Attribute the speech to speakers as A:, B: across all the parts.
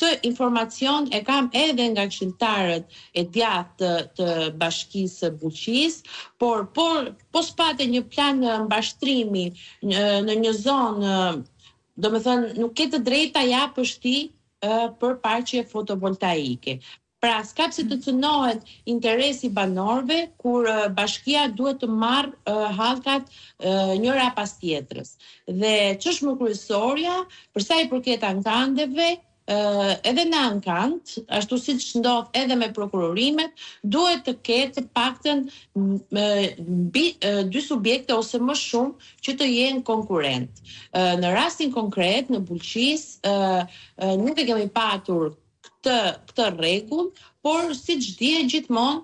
A: Këtë informacion e kam edhe nga këshilltarët e djathtë të Bashkisë së Buqisë, por po s'pate një plan mbashtrimi në një zonë, domethënë nuk ke të drejta japësh ti për parqe fotovoltaike. Pra, s'ka pse të cënohet interesi banorëve kur bashkia duhet të marrë hallkat njëra pas tjetrës. Dhe ç'është më kryesorja, për sa i përket ankandeve, edhe në ankant, ashtu siç ndodh edhe me prokurorimet, duhet të ketë të paktën dy subjekte ose më shumë që të jenë konkurrent. Në rastin konkret në Bulqisë nuk e kemi patur këtë rregull, por siç dihet gjithmonë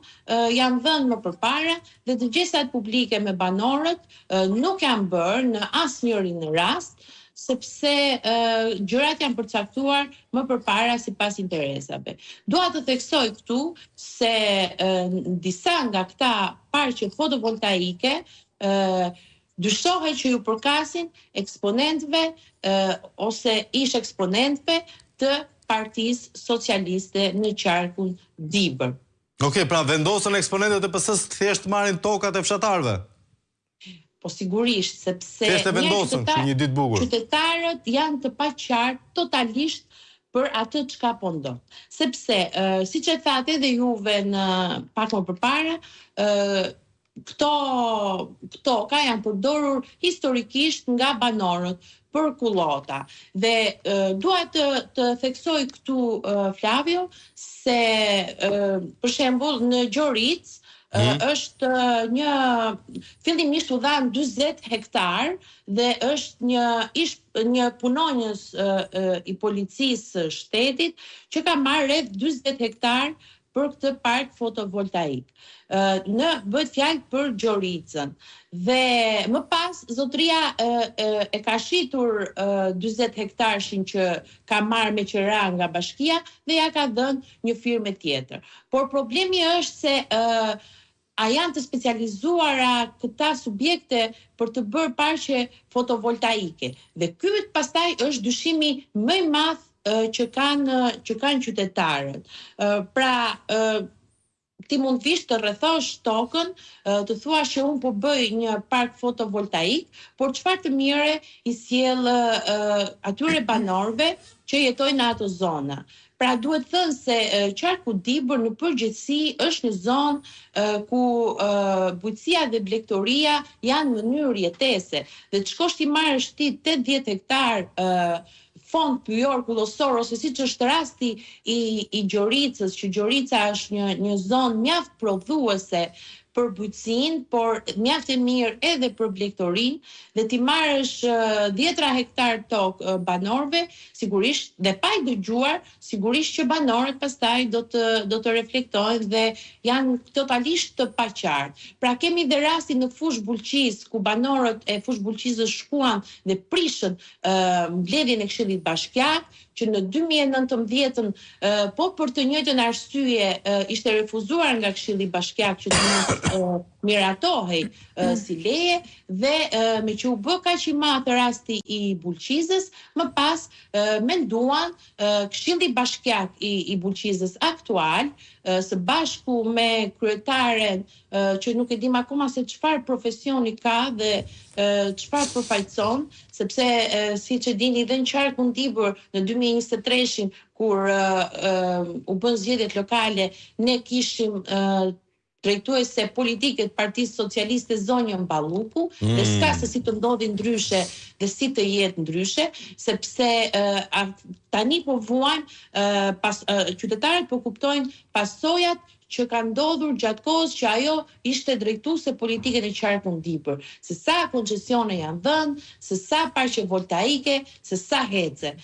A: janë dhënë më përpara dhe të gjesat publike me banorët nuk janë bërë në asnjërin rast, sepse gjërat janë përcaktuar më përpara sipas interesave. Dua të theksoj këtu se disa nga këta parqe fotovoltaike dyshohet që ju përkasin eksponentëve ose ish eksponentëve të Partisë Socialiste në qarkun Dibër.
B: Okej, pra vendosën eksponentët e PS-s thjesht marrin tokat e fshatarëve.
A: Po sigurisht, sepse
B: një ditë bukur.
A: Qytetarët janë të paqartë totalisht për atë çka po ndodh. Sepse siç e thatë edhe juve në pak më përpara, këto ka janë përdorur historikisht nga banorët për kullota. Dhe dua të theksoj këtu Flavio se për shembull në Gjoricë është fillimisht u dhanë 40 hektar dhe është një punonjës i policisë së shtetit që ka marrë rreth 40 hektar për këtë park fotovoltaik. Bëhet fjalë për Gjoricën. Dhe më pas zotëria e ka shitur 40 hektarshin që ka marrë me qira nga bashkia dhe ja ka dhënë një firme tjetër. Por problemi është se a janë të specializuara këta subjekte për të bërë parqe fotovoltaike. Dhe ky pastaj është dyshimi më i madh që kanë qytetarët. Pra, ti mund vish të rrethosh tokën, të thuash që unë po bëj një park fotovoltaik, por çfarë të mire i sjell atyre banorëve që jetojnë në ato zona. Pra duhet thënë se qarku Dibër në përgjithësi është një zonë ku bujqësia dhe blegtoria janë në mënyrë jetese. Dhe të shkosh ti marrësh ti 80 hektar fond pyjor kullosor ose siç është rasti i Gjoricës, që Gjorica është një zonë mjaft prodhuese për bujqësinë, por mjaft e mirë edhe për blegtorinë, dhe ti marrësh 10 hektar tokë banorëve, sigurisht dhe pa i dëgjuar, sigurisht që banorët pastaj do të reflektojnë dhe janë totalisht të paqartë. Pra kemi dhe rastin në Fushë Bulqisë, ku banorët e Fushë Bulqisës shkuan dhe prishën mbledhjen e Këshillit Bashkiak, që në 2019 po për të njëjtën arsye ishte refuzuar nga Këshilli Bashkiak që të miratohej si leje, dhe me që u bë kaq i madh rasti i Bulqizës, më pas menduan Këshilli Bashkiak i Bulqizës aktual, së bashku me kryetaren që nuk e dim akoma se çfarë profesioni ka dhe çfarë përfaqëson, sepse siç e dini dhe në qarkun Dibër në 2023-shin kur u bën zgjedhjet lokale, ne kishim drejtuese politike të Partisë Socialiste Zonjën Balluku, dhe s'ka se si të ndodhi ndryshe dhe si të jetë ndryshe, sepse tani po vuajnë qytetarët po kuptojnë pasojat që ka ndodhur gjatë kohës që ajo ishte drejtuese politike në qarkun Dibër. Se sa koncesione janë dhënë, se sa parqe voltaike, se sa hece.